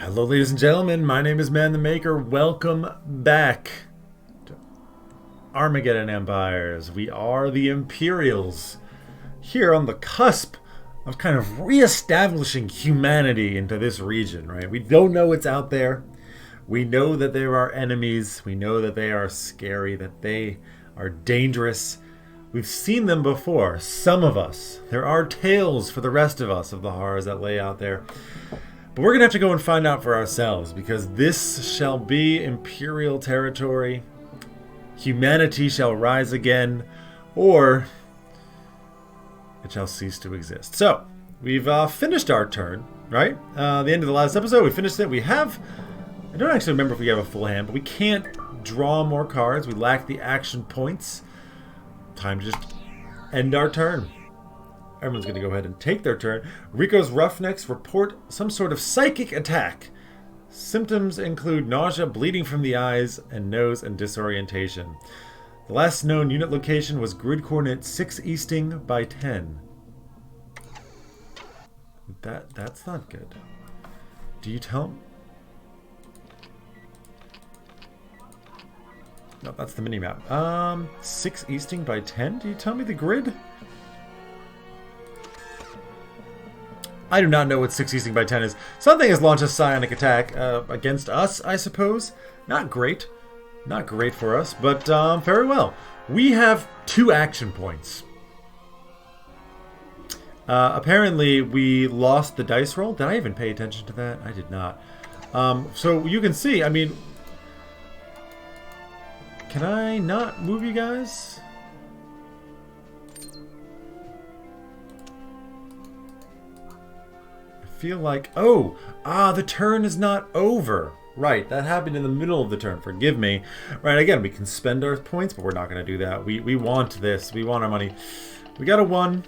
Hello, ladies and gentlemen. My name is ManTheMaker. Welcome back to Armageddon Empires. We are the Imperials, here on the cusp of kind of reestablishing humanity into this region, right? We don't know what's out there. We know that there are enemies. We know that they are scary, that they are dangerous. We've seen them before, some of us. There are tales for the rest of us of the horrors that lay out there. But we're going to have to go and find out for ourselves, because this shall be Imperial territory. Humanity shall rise again, or it shall cease to exist. So, we've finished our turn, right? The end of the last episode, we finished it. We have, I don't actually remember if we have a full hand, but we can't draw more cards. We lack the action points. Time to just end our turn. Everyone's going to go ahead and take their turn. Rico's Roughnecks report some sort of psychic attack. Symptoms include nausea, bleeding from the eyes and nose, and disorientation. The last known unit location was grid coordinate 6 easting by 10. That's not good. Do you tell me? No, that's the mini-map. 6 easting by 10? Do you tell me the grid? I do not know what 6 easting by 10 is. Something has launched a psionic attack against us, I suppose. Not great. Not great for us, but very well. We have 2 action points. Apparently, we lost the dice roll. Did I even pay attention to that? I did not. So you can see, I mean... Can I not move you guys? Feel like, the turn is not over. Right, that happened in the middle of the turn. Forgive me. Right, again, we can spend our points, but we're not going to do that. We want this. We want our money. We got a 1.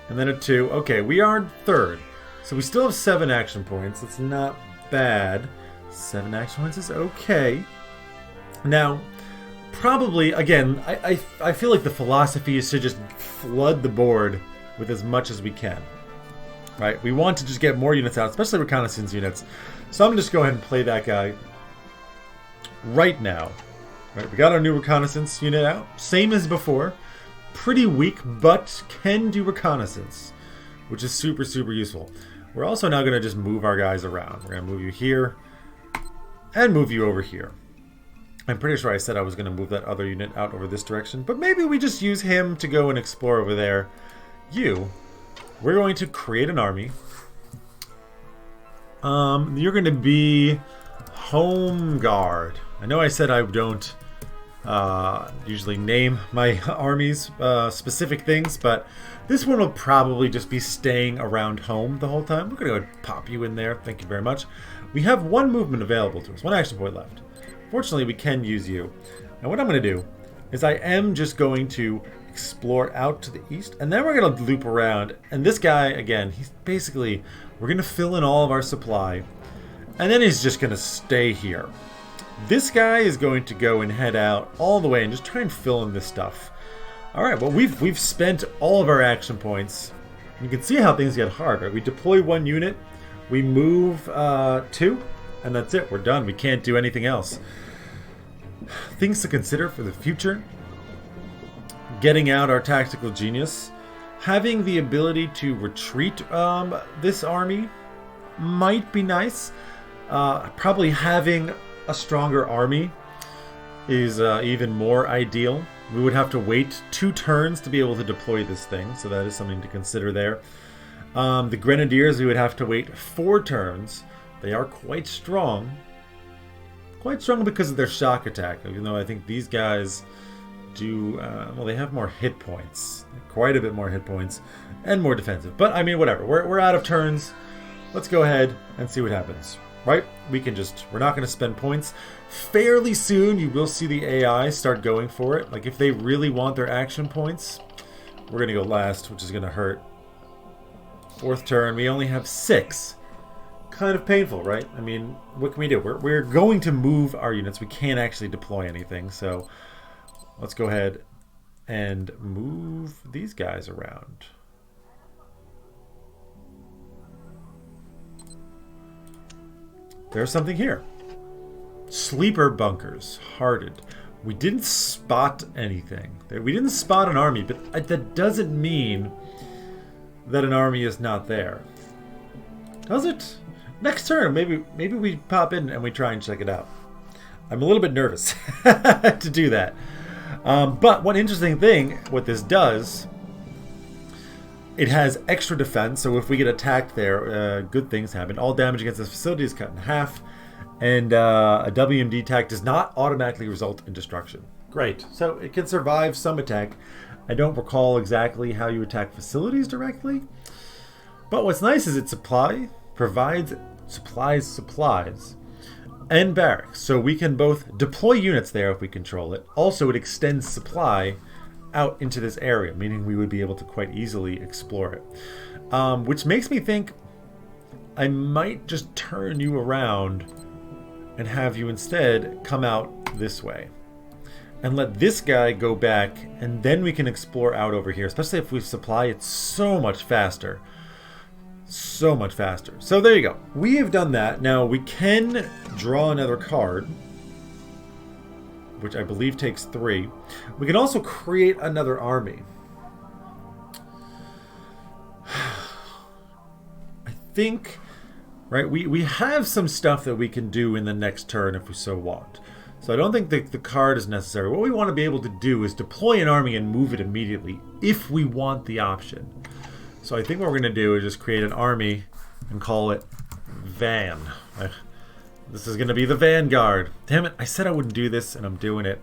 And then a 2. Okay, we are third. So we still have 7 action points. That's not bad. 7 action points is okay. Now, probably, again, I feel like the philosophy is to just flood the board with as much as we can. Right, we want to just get more units out, especially reconnaissance units. So I'm going to just go ahead and play that guy right now. Right, we got our new reconnaissance unit out, same as before. Pretty weak, but can do reconnaissance, which is super, super useful. We're also now going to just move our guys around. We're going to move you here and move you over here. I'm pretty sure I said I was going to move that other unit out over this direction, but maybe we just use him to go and explore over there. We're going to create an army. You're going to be Home Guard. I know I said I don't usually name my armies specific things, but this one will probably just be staying around home the whole time. We're going to go and pop you in there. Thank you very much. We have 1 movement available to us, 1 action point left. Fortunately, we can use you. And what I'm going to do is I am just going to explore out to the east, and then we're going to loop around. And this guy, again, he's basically, we're going to fill in all of our supply, and then he's just going to stay here. This guy is going to go and head out all the way and just try and fill in this stuff. Alright, well, we've spent all of our action points. You can see how things get hard, right? We deploy 1 unit, we move 2, and that's it. We're done. We can't do anything else. Things to consider for the future. Getting out our tactical genius. Having the ability to retreat this army might be nice. Probably having a stronger army is even more ideal. We would have to wait 2 turns to be able to deploy this thing, so that is something to consider there. The Grenadiers, we would have to wait 4 turns. They are quite strong. Quite strong because of their shock attack, even though I think these guys do, well, they have more hit points. Quite a bit more hit points. And more defensive. But, I mean, whatever. We're out of turns. Let's go ahead and see what happens. Right? We can just, we're not going to spend points. Fairly soon, you will see the AI start going for it. Like, if they really want their action points, we're going to go last, which is going to hurt. 4th turn, we only have 6. Kind of painful, right? I mean, what can we do? We're going to move our units. We can't actually deploy anything, so let's go ahead and move these guys around. there's something here. Sleeper bunkers, hardened. We didn't spot anything. We didn't spot an army, but that doesn't mean that an army is not there. Does it? Next turn, maybe we pop in and we try and check it out. I'm a little bit nervous to do that. But one interesting thing, what this does, it has extra defense, so if we get attacked there, good things happen. All damage against this facility is cut in half. And a WMD attack does not automatically result in destruction. Great. So it can survive some attack. I don't recall exactly how you attack facilities directly. But what's nice is it provides supplies and barracks. So we can both deploy units there if we control it. Also, it extends supply out into this area, meaning we would be able to quite easily explore it. Which makes me think I might just turn you around and have you instead come out this way. And let this guy go back, and then we can explore out over here. Especially if we supply it so much faster. So much faster. So there you go. We have done that. Now we can draw another card, which I believe takes 3. We can also create another army. I think... Right, we have some stuff that we can do in the next turn if we so want. So I don't think the card is necessary. What we want to be able to do is deploy an army and move it immediately if we want the option. So I think what we're going to do is just create an army and call it Van. This is going to be the Vanguard. Damn it, I said I wouldn't do this and I'm doing it.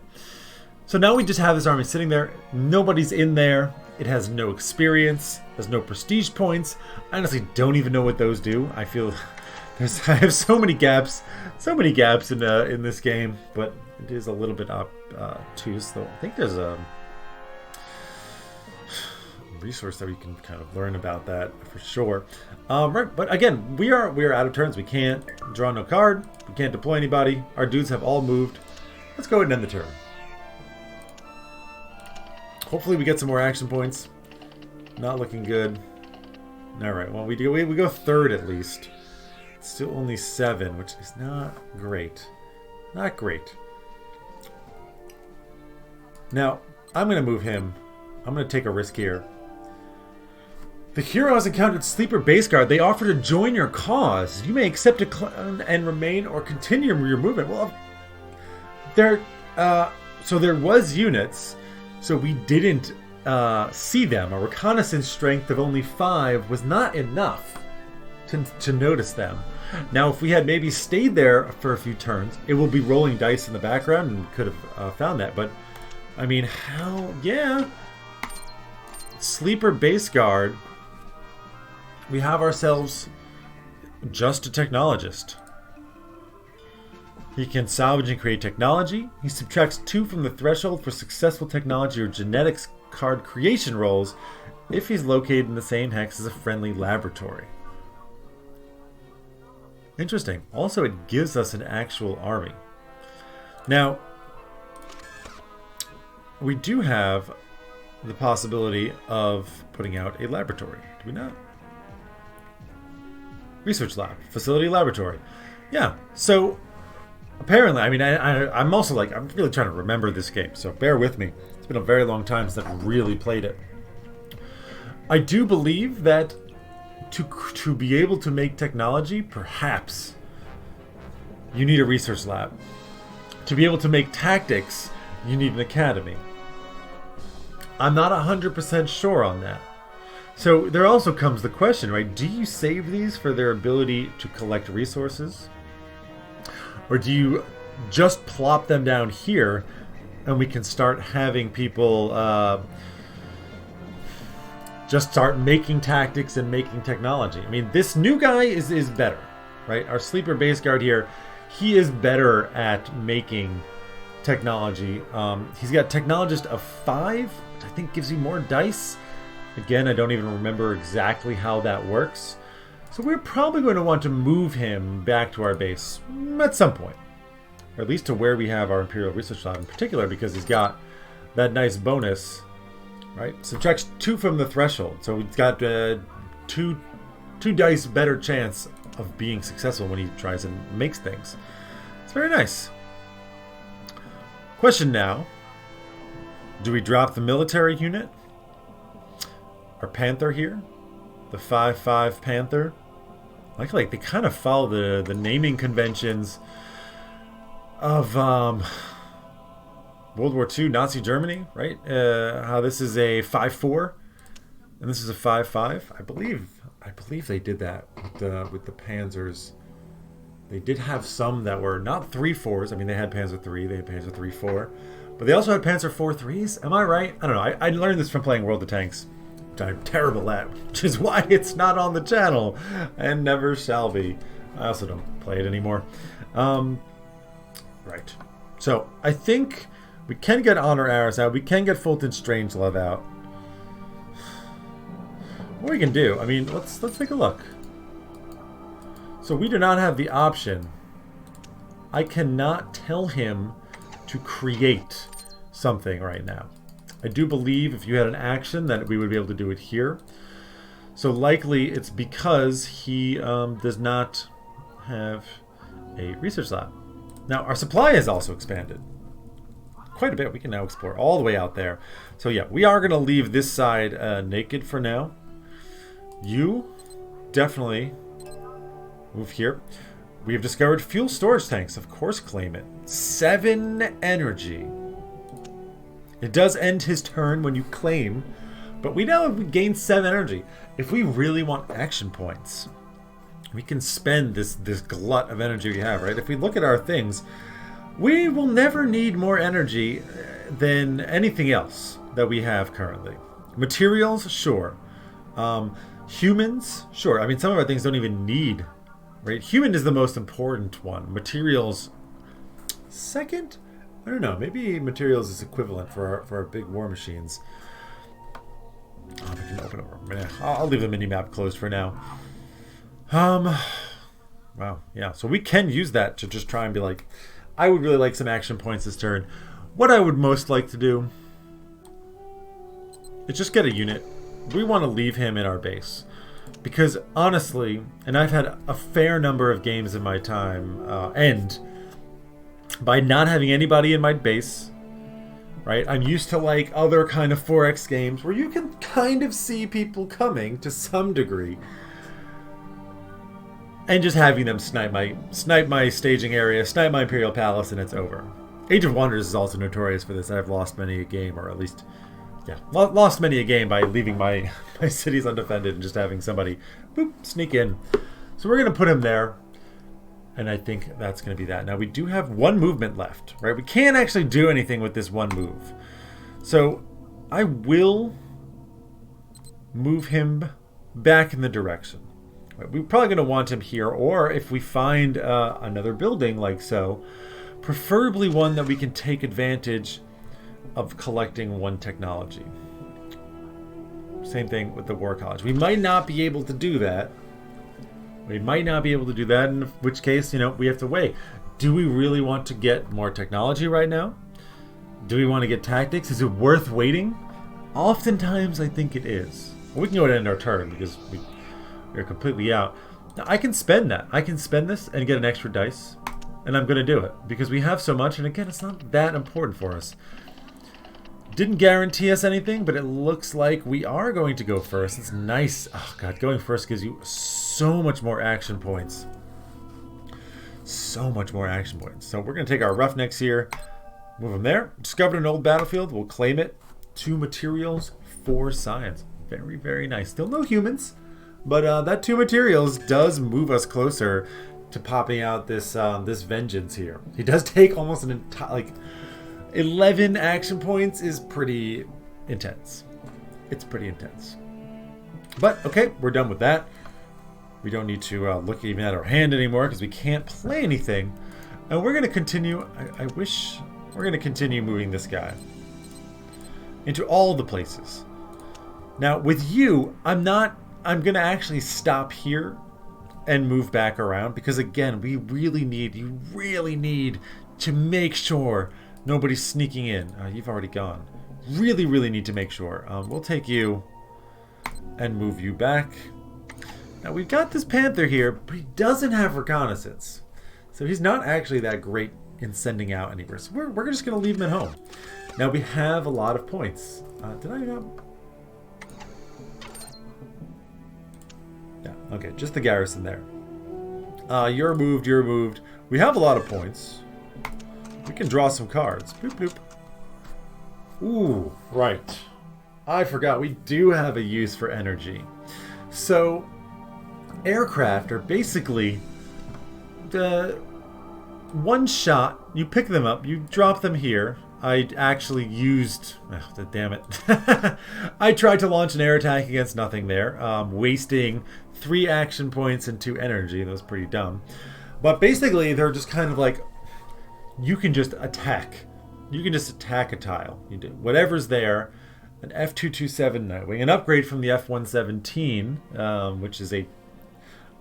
So now we just have this army sitting there. Nobody's in there. It has no experience. There's no prestige points. I honestly don't even know what those do. I feel I have so many gaps in this game, but it is a little bit obtuse. Though I think there's a resource that we can kind of learn about that for sure. Right, but again, we are out of turns. We can't draw no card. We can't deploy anybody. Our dudes have all moved. Let's go ahead and end the turn. Hopefully we get some more action points. Not looking good. Alright, well we go third at least. It's still only 7, which is not great. Not great. Now, I'm going to move him. I'm going to take a risk here. The hero has encountered Sleeper Base Guard. They offer to join your cause. You may accept and remain or continue your movement. Well, so there was units, so we didn't see them. A reconnaissance strength of only 5 was not enough to notice them. Now, if we had maybe stayed there for a few turns, it will be rolling dice in the background and could have found that. But, I mean, how... Yeah. Sleeper Base Guard. We have ourselves just a technologist. He can salvage and create technology. He subtracts 2 from the threshold for successful technology or genetics card creation rolls if he's located in the same hex as a friendly laboratory. Interesting. Also, it gives us an actual army. Now, we do have the possibility of putting out a laboratory. Do we not? Research lab. Facility laboratory. Yeah. So, apparently, I mean, I'm also like, I'm really trying to remember this game, so bear with me. It's been a very long time since I've really played it. I do believe that to be able to make technology, perhaps you need a research lab. To be able to make tactics, you need an academy. I'm not 100% sure on that. So there also comes the question, right? Do you save these for their ability to collect resources? Or do you just plop them down here and we can start having people just start making tactics and making technology? I mean, this new guy is better, right? Our Sleeper Base Guard here, he is better at making technology. He's got Technologist of 5, which I think gives you more dice. Again, I don't even remember exactly how that works. So we're probably going to want to move him back to our base at some point. Or at least to where we have our Imperial Research Lab in particular, because he's got that nice bonus, right? Subtracts 2 from the threshold. So he's got 2 dice better chance of being successful when he tries and makes things. It's very nice. Question now. Do we drop the military unit? Our Panther here? The 5-5 Panther? Like they kind of follow the naming conventions of World War II, Nazi Germany, right? How this is a 5-4 and this is a 5-5. I believe they did that with the Panzers. They did have some that were not 3-4s. I mean, they had Panzer 3, they had Panzer 3-4, but they also had Panzer 4-3s. Am I right? I don't know. I learned this from playing World of Tanks, which I'm terrible at, which is why it's not on the channel and never shall be. I also don't play it anymore. Right. So I think we can get Honor Arrows out. We can get Fulton Strangelove out. What we can do, I mean, let's take a look. So we do not have the option. I cannot tell him to create something right now. I do believe if you had an action that we would be able to do it here. So likely it's because he does not have a research lab. Now our supply has also expanded quite a bit. We can now explore all the way out there. So yeah, we are going to leave this side naked for now. You definitely move here. We have discovered fuel storage tanks. Of course, claim it. 7 energy. It does end his turn when you claim, but we now have gained 7 energy. If we really want action points, we can spend this glut of energy we have, right? If we look at our things, we will never need more energy than anything else that we have currently. Materials, sure. Humans, sure. I mean, some of our things don't even need, right? Human is the most important one. Materials, second? I don't know. Maybe materials is equivalent for our big war machines. Oh, we can open over. I'll leave the mini-map closed for now. Wow, yeah. So we can use that to just try and be like, I would really like some action points this turn. What I would most like to do is just get a unit. We want to leave him in our base. Because honestly, and I've had a fair number of games in my time end by not having anybody in my base, right? I'm used to like other kind of 4X games where you can kind of see people coming to some degree. And just having them snipe my staging area, snipe my Imperial Palace, and it's over. Age of Wonders is also notorious for this. I've lost many a game, or at least, yeah, lost many a game by leaving my cities undefended and just having somebody, boop, sneak in. So we're going to put him there, and I think that's going to be that. Now, we do have 1 movement left, right? We can't actually do anything with this 1 move. So I will move him back in the direction. We're probably going to want him here, or if we find another building like so, preferably one that we can take advantage of collecting 1 technology. Same thing with the War College. We might not be able to do that. In which case, you know, we have to weigh. Do we really want to get more technology right now? Do we want to get tactics? Is it worth waiting? Oftentimes, I think it is. Well, we can go ahead and end our turn because we're completely out. Now, I can spend that. I can spend this and get an extra dice, and I'm going to do it because we have so much, and again, it's not that important for us. Didn't guarantee us anything, but it looks like we are going to go first. It's nice. Oh god, going first gives you so much more action points. So much more action points. So we're going to take our Roughnecks here, move them there. Discovered an old battlefield. We'll claim it. 2 materials, 4 science. Very, very nice. Still no humans. But that 2 materials does move us closer to popping out this this vengeance here. He does take almost an entire, like, 11 action points is pretty intense. It's pretty intense. But okay, we're done with that. We don't need to look even at our hand anymore because we can't play anything. And we're going to continue. I wish we're going to continue moving this guy into all the places. Now with you, I'm going to actually stop here and move back around because again, you really need to make sure nobody's sneaking in. You've already gone. Really need to make sure. We'll take you and move you back. Now we've got this Panther here, but he doesn't have Reconnaissance. So he's not actually that great in sending out anywhere. So we're just going to leave him at home. Now we have a lot of points. Did I not? Yeah, okay, just the garrison there. You're moved, you're moved. We have a lot of points. We can draw some cards. Bloop, bloop. Ooh, right. I forgot, we do have a use for energy. So, aircraft are basically one shot. You pick them up, you drop them here. I actually used... Oh, damn it. I tried to launch an air attack against nothing there, wasting 3 action points and 2 energy. That was pretty dumb. But basically, they're just kind of like... You can just attack. You can just attack a tile. You do whatever's there. An F227 Nightwing, an upgrade from the F117, which is a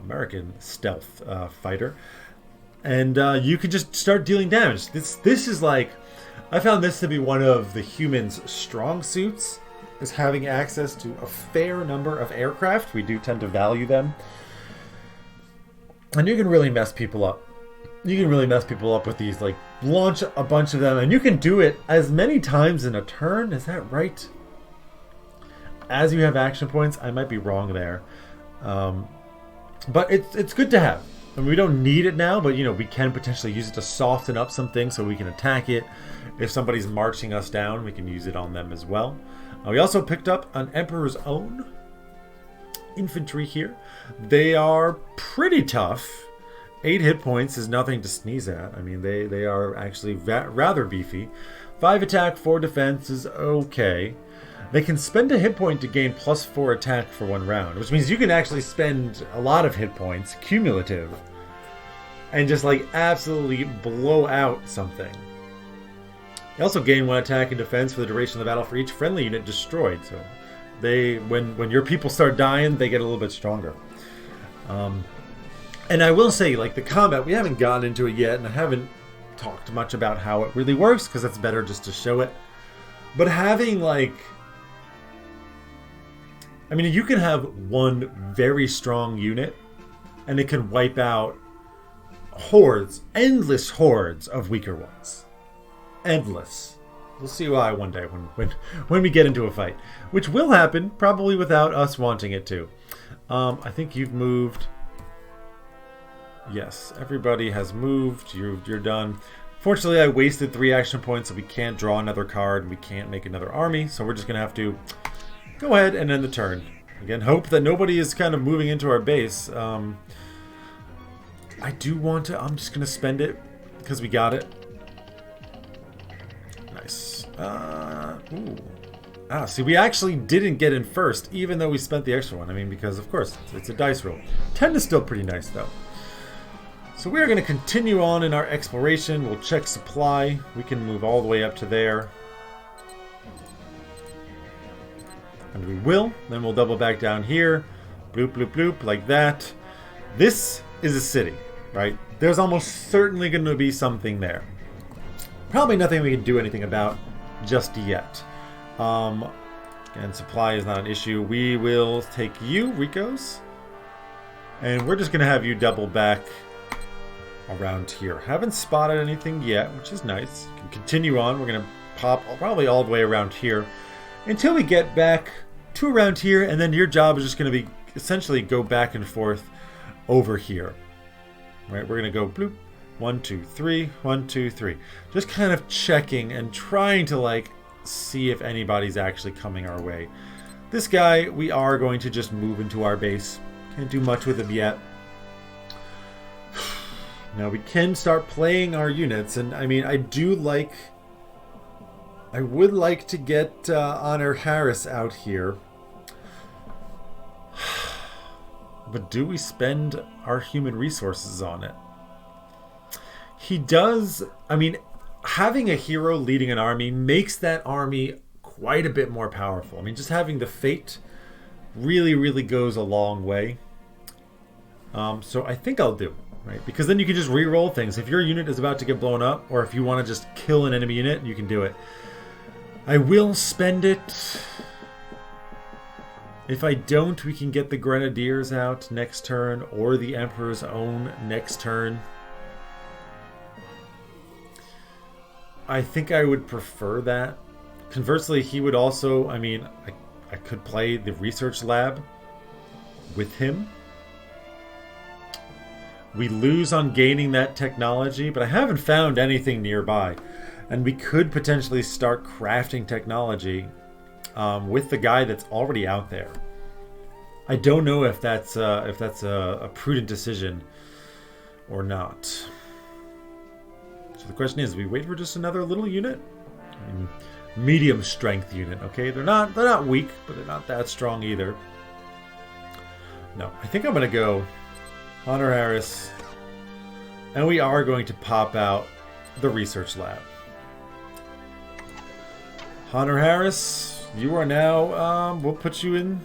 American stealth fighter. And you can just start dealing damage. This is like... I found this to be one of the humans' strong suits, is having access to a fair number of aircraft. We do tend to value them. And you can really mess people up. You can really mess people up with these, like, launch a bunch of them, and you can do it as many times in a turn. Is that right? As you have action points, I might be wrong there. But it's good to have. I mean, we don't need it now, but, you know, we can potentially use it to soften up some things so we can attack it. If somebody's marching us down, we can use it on them as well. We also picked up an Emperor's Own infantry here. They are pretty tough. 8 hit points is nothing to sneeze at. I mean, they are actually rather beefy. 5 attack, 4 defense is okay. They can spend a hit point to gain +4 attack for 1 round, which means you can actually spend a lot of hit points, cumulative, and just like absolutely blow out something. They also gain 1 attack and defense for the duration of the battle for each friendly unit destroyed. So they, when your people start dying, they get a little bit stronger. And I will say, like, the combat, we haven't gotten into it yet, and I haven't talked much about how it really works, because it's better just to show it. But having, like... I mean, you can have one very strong unit, and it can wipe out hordes, endless hordes of weaker ones. Endless. We'll see why one day when we get into a fight. Which will happen, probably without us wanting it to. I think you've moved... Yes, everybody has moved. You're done. Fortunately, I wasted 3 action points, so we can't draw another card, and we can't make another army, so we're just going to have to go ahead and end the turn. Again, hope that nobody is kind of moving into our base. I do want to... I'm just going to spend it, because we got it. Nice. Ooh. See, we actually didn't get in first, even though we spent the extra one. I mean, because, of course, it's a dice roll. 10 is still pretty nice, though. So we're going to continue on in our exploration. We'll check supply. We can move all the way up to there. And we will. Then we'll double back down here. Bloop, bloop, bloop, like that. This is a city, right? There's almost certainly going to be something there. Probably nothing we can do anything about just yet. And supply is not an issue. We will take you, Ricos. And we're just going to have you double back around here. Haven't spotted anything yet, which is nice. Can continue on. We're going to pop probably all the way around here until we get back to around here, and then your job is just going to be essentially go back and forth over here. Right? We're going to go bloop. 1, 2, 3. 1, 2, 3. Just kind of checking and trying to like see if anybody's actually coming our way. This guy, we are going to just move into our base. Can't do much with him yet. Now we can start playing our units, and I mean, I would like to get Honor Harris out here. But do we spend our human resources on it? He does. I mean, having a hero leading an army makes that army quite a bit more powerful. I mean, just having the fate really, really goes a long way. So I think I'll do it. Right, because then you can just re-roll things. If your unit is about to get blown up, or if you want to just kill an enemy unit, you can do it. I will spend it. If I don't, we can get the Grenadiers out next turn, or the Emperor's own next turn. I think I would prefer that. Conversely, he would also, I mean, I could play the research lab with him. We lose on gaining that technology, but I haven't found anything nearby. And we could potentially start crafting technology with the guy that's already out there. I don't know if that's a prudent decision or not. So the question is, we wait for just another little unit? I mean, medium strength unit, okay? They're not weak, but they're not that strong either. No, I think I'm gonna go Hunter Harris, and we are going to pop out the research lab. Hunter Harris, you are now, we'll put you in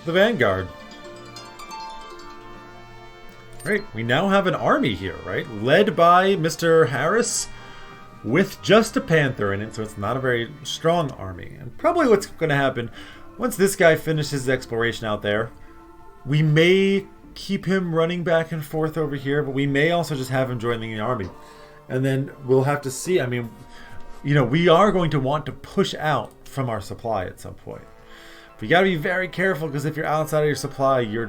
the Vanguard. Great, we now have an army here, right? Led by Mr. Harris with just a Panther in it, so it's not a very strong army. And probably what's going to happen, once this guy finishes his exploration out there, we may keep him running back and forth over here, but we may also just have him joining the army. And then we'll have to see, I mean, you know, we are going to want to push out from our supply at some point. But you got to be very careful, because if you're outside of your supply, you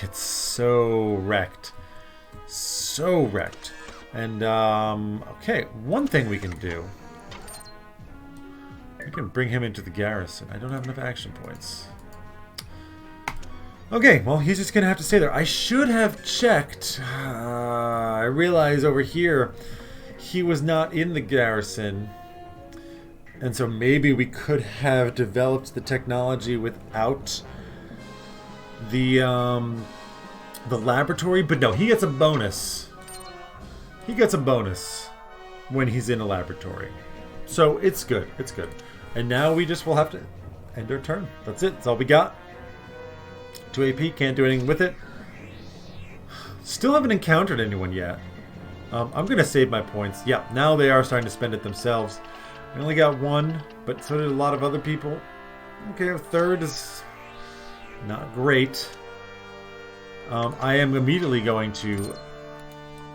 get so wrecked. So wrecked. And, okay, one thing we can do. We can bring him into the garrison. I don't have enough action points. Okay, well, he's just going to have to stay there. I should have checked. I realize over here he was not in the garrison. And so maybe we could have developed the technology without the laboratory. But no, he gets a bonus. He gets a bonus when he's in a laboratory. So it's good. It's good. And now we just will have to end our turn. That's it. That's all we got. 2 AP. Can't do anything with it. Still haven't encountered anyone yet. I'm going to save my points. Yeah, now they are starting to spend it themselves. I only got one, but so did a lot of other people. Okay, a third is not great. I am immediately going to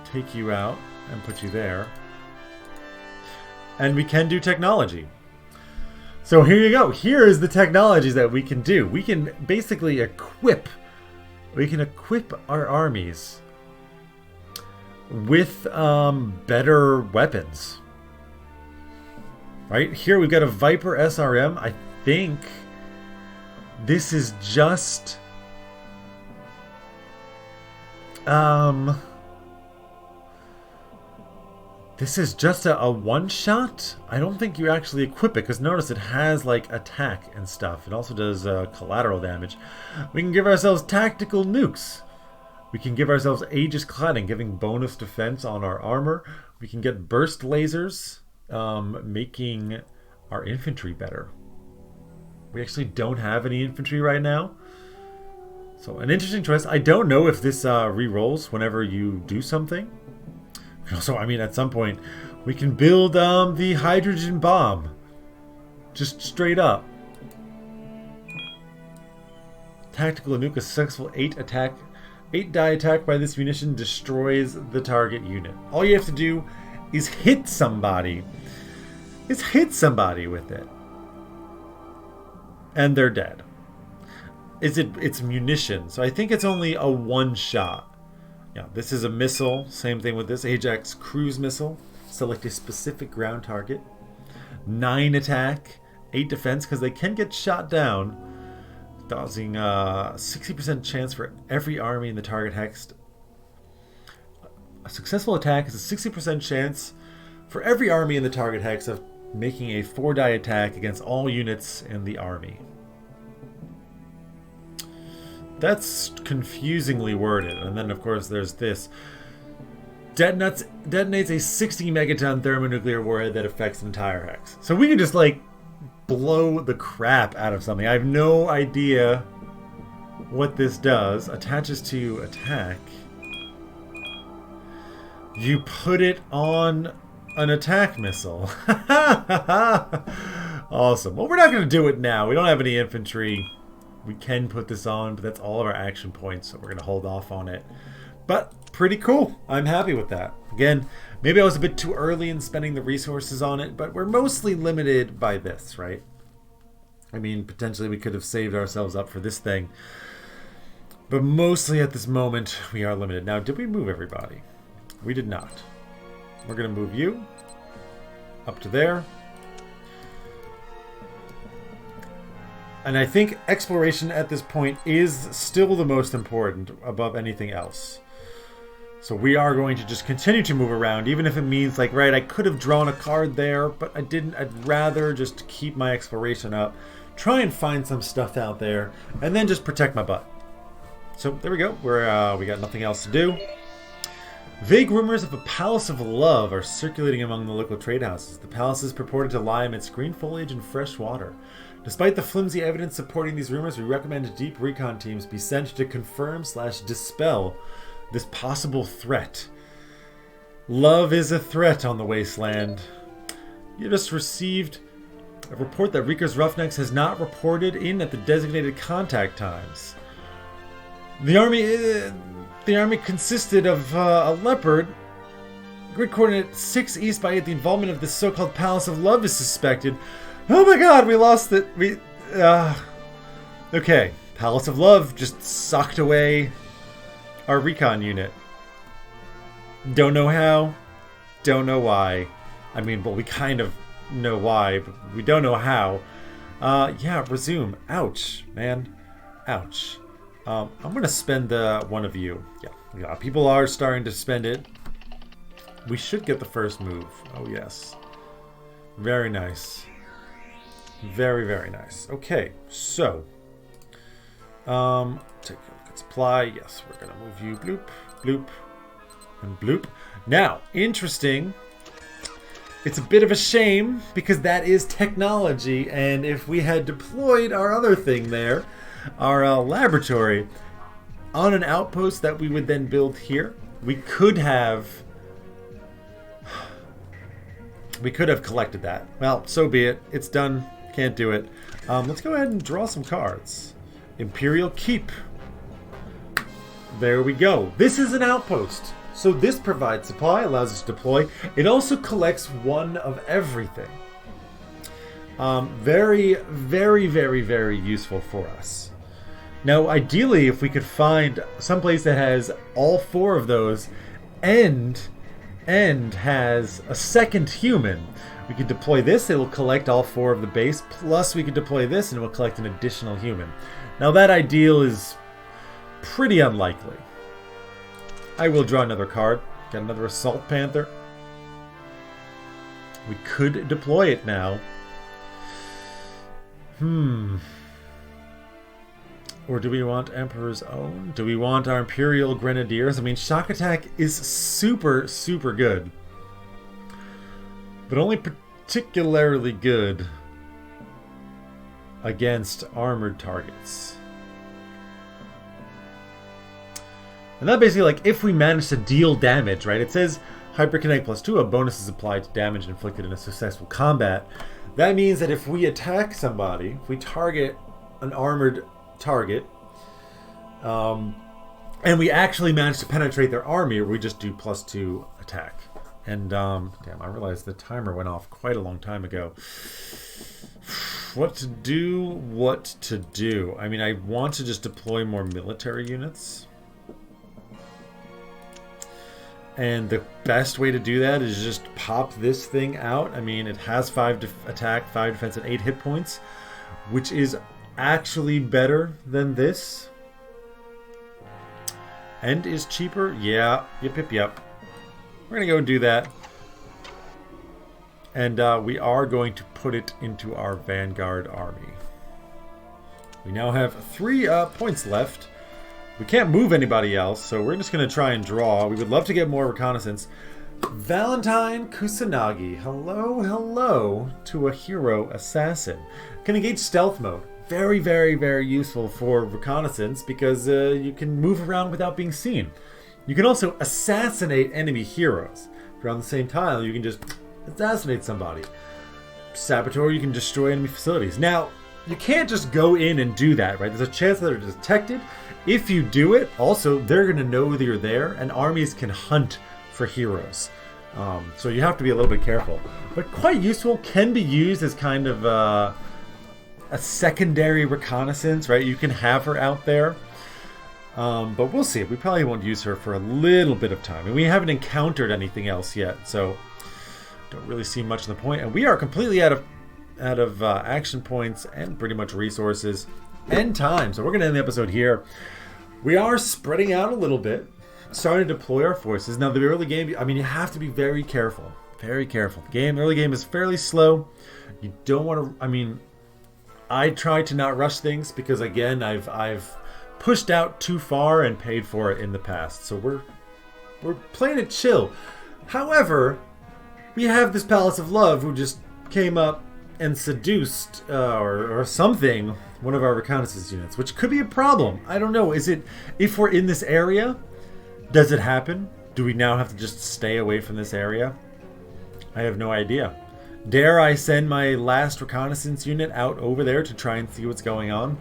take you out and put you there. And we can do technology. So here you go. Here is the technologies that we can do. We can basically equip. We can equip our armies with better weapons. Right here we've got a Viper SRM. I think this is just this is just a one-shot. I don't think you actually equip it, because notice it has like attack and stuff. It also does collateral damage. We can give ourselves tactical nukes. We can give ourselves Aegis cladding, giving bonus defense on our armor. We can get burst lasers, making our infantry better. We actually don't have any infantry right now. So an interesting choice. I don't know if this re-rolls whenever you do something. Also, I mean, at some point, we can build the hydrogen bomb. Just straight up. Tactical nuke, a successful 8 die attack by this munition destroys the target unit. All you have to do is hit somebody. Is hit somebody with it. And they're dead. It's munition, so I think it's only a one-shot. Yeah, this is a missile. Same thing with this Ajax cruise missile. Select a specific ground target. 9 attack, 8 defense, because they can get shot down. Causing 60% chance for every army in the target hex. A successful attack is a 60% chance for every army in the target hex of making a 4-die attack against all units in the army. That's confusingly worded. And then, of course, there's this. Detonates a 60 megaton thermonuclear warhead that affects an entire hex. So we can just, like, blow the crap out of something. I have no idea what this does. Attaches to attack. You put it on an attack missile. Awesome. Well, we're not going to do it now. We don't have any infantry. We can put this on, but that's all of our action points, so we're going to hold off on it. But pretty cool. I'm happy with that. Again, maybe I was a bit too early in spending the resources on it, but we're mostly limited by this, right? I mean, potentially we could have saved ourselves up for this thing. But mostly at this moment, we are limited. Now, did we move everybody? We did not. We're going to move you up to there. And I think exploration at this point is still the most important above anything else. So we are going to just continue to move around, even if it means, like, right, I could have drawn a card there, but I didn't. I'd rather just keep my exploration up, try and find some stuff out there, and then just protect my butt. So there we go. We got nothing else to do. Vague rumors of a palace of love are circulating among the local trade houses. The palace is purported to lie amidst green foliage and fresh water. Despite the flimsy evidence supporting these rumors, we recommend deep recon teams be sent to confirm/dispel this possible threat. Love is a threat on the Wasteland. You just received a report that Reeker's Roughnecks has not reported in at the designated contact times. The army consisted of a leopard. Grid coordinate 6 east by 8. The involvement of this so-called Palace of Love is suspected. Oh my god, we lost it. Okay, Palace of Love just sucked away our recon unit. Don't know how. Don't know why. I mean, well, we kind of know why, but we don't know how. Yeah, resume. Ouch, man. Ouch. I'm going to spend one of you. Yeah, people are starting to spend it. We should get the first move. Oh, yes. Very nice. Very, very nice. Okay, so. Take a look at supply. Yes, we're going to move you. Bloop, bloop, and bloop. Now, interesting. It's a bit of a shame because that is technology, and if we had deployed our other thing there, our laboratory, on an outpost that we would then build here, we could have collected that. Well, so be it. It's done. Can't do it. Let's go ahead and draw some cards. Imperial Keep. There we go. This is an outpost. So this provides supply, allows us to deploy. It also collects one of everything. Very, very, very, very useful for us. Now, ideally, if we could find someplace that has all 4 of those and has a second human, we could deploy this. It will collect all 4 of the base. Plus, we could deploy this, and it will collect an additional human. Now, that ideal is pretty unlikely. I will draw another card. Got another Assault Panther. We could deploy it now. Or do we want Emperor's Own? Do we want our Imperial Grenadiers? I mean, Shock Attack is super, super good. But only particularly good against armored targets. And that basically, like, if we manage to deal damage, right? It says Hyperkinetic +2, a bonus is applied to damage inflicted in a successful combat. That means that if we attack somebody, if we target an armored target, and we actually manage to penetrate their army, we just do +2 attack. And, damn, I realized the timer went off quite a long time ago. What to do? I mean, I want to just deploy more military units. And the best way to do that is just pop this thing out. I mean, it has 5 attack, 5 defense, and 8 hit points, which is actually better than this. And is cheaper. Yeah. Yep. We're going to go and do that. And we are going to put it into our Vanguard army. We now have 3 points left. We can't move anybody else, so we're just going to try and draw. We would love to get more reconnaissance. Valentine Kusanagi. Hello to a hero assassin. Can engage stealth mode. Very, very, very useful for reconnaissance because you can move around without being seen. You can also assassinate enemy heroes. If you're on the same tile, you can just assassinate somebody. Saboteur, you can destroy enemy facilities. Now, you can't just go in and do that, right? There's a chance that they're detected. If you do it, also, they're going to know that you're there, and armies can hunt for heroes. So you have to be a little bit careful. But quite useful, can be used as kind of a secondary reconnaissance, right? You can have her out there. But we'll see. We probably won't use her for a little bit of time. And we haven't encountered anything else yet, so don't really see much of the point. And we are completely out of action points and pretty much resources and time. So we're going to end the episode here. We are spreading out a little bit, starting to deploy our forces. Now, the early game, I mean, you have to be very careful. Very careful. The early game is fairly slow. You don't want to, I mean, I try to not rush things because, again, I've pushed out too far and paid for it in the past. So we're playing it chill. However, we have this Palace of Love who just came up and seduced or something one of our reconnaissance units, which could be a problem. I don't know. Is it, if we're in this area, does it happen? Do we now have to just stay away from this area? I have no idea. Dare I send my last reconnaissance unit out over there to try and see what's going on?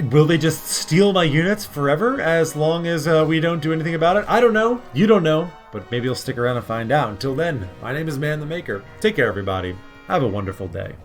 Will they just steal my units forever as long as we don't do anything about it? I don't know. You don't know. But maybe you'll stick around and find out. Until then, my name is ManTheMaker. Take care, everybody. Have a wonderful day.